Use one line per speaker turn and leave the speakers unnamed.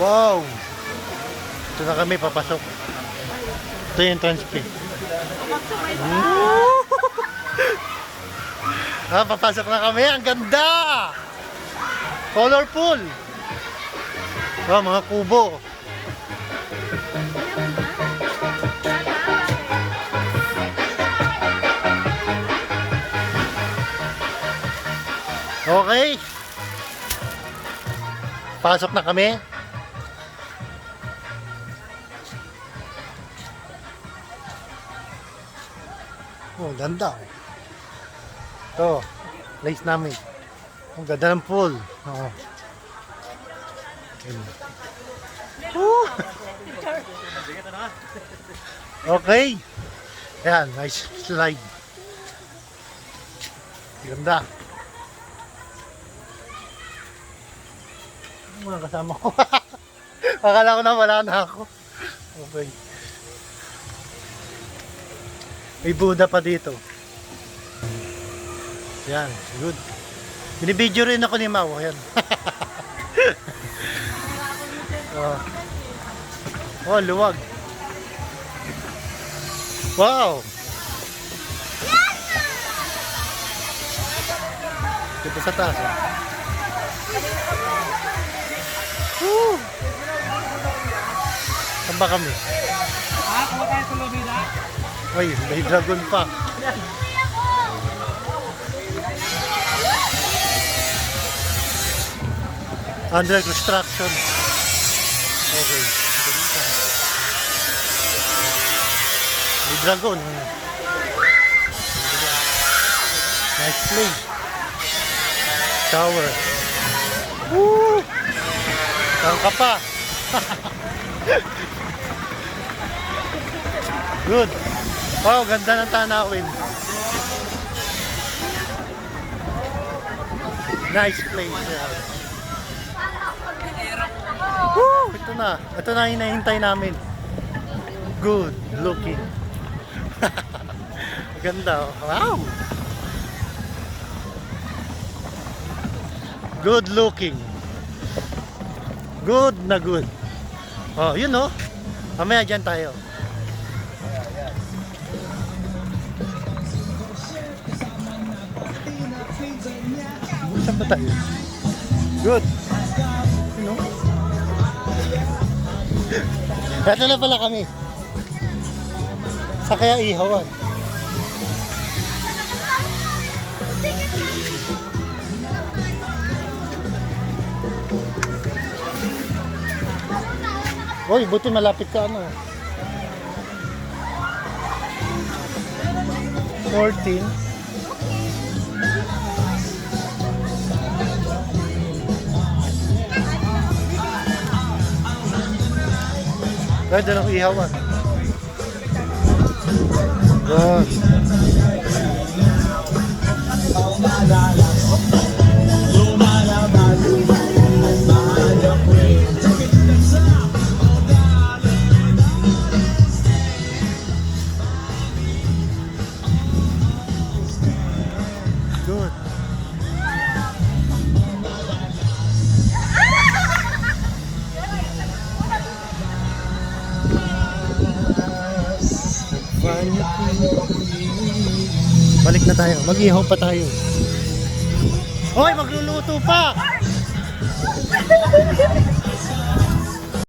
Wow! Ito na kami papasok. Ito yung entrance fee. Papasok na kami. Ang ganda! Colorful! Mga kubo. Okay. Pasok na kami. Oh, ganda. Ito, place namin. Ang ganda ng pool. Oh. Okay. Ayan, nice slide. Ganda. Mga kasama ko. Akala ko na wala na ako. Okay. May Buddha pa dito. Yan, good. Binibidyo rin ako ni Mau. Yan. Oh, luwag. Wow! Dito sa taas. Woo! Saan ba kami?
Kumakain sa lobby na?
Uy, may dragon pa. Under construction. Okay. May dragon. Nice place. Shower. Woo! Tangka pa. Good. Wow, ganda ng tanawin. Nice place. Woo! Ito na. Ito na yung hinahintay namin. Good looking. Ganda. Wow! Good looking. Good na good. Oh, yun oh. Mamaya dyan tayo. Saan ba tayo? Good. You know? Ito na pala kami. Sa kaya ihawan. Uy, buti malapit ka ano. 14. Pwede lang ihawan. Good. Good. Balik na tayo. Mag-ihaw pa tayo. Hoy, magluluto pa!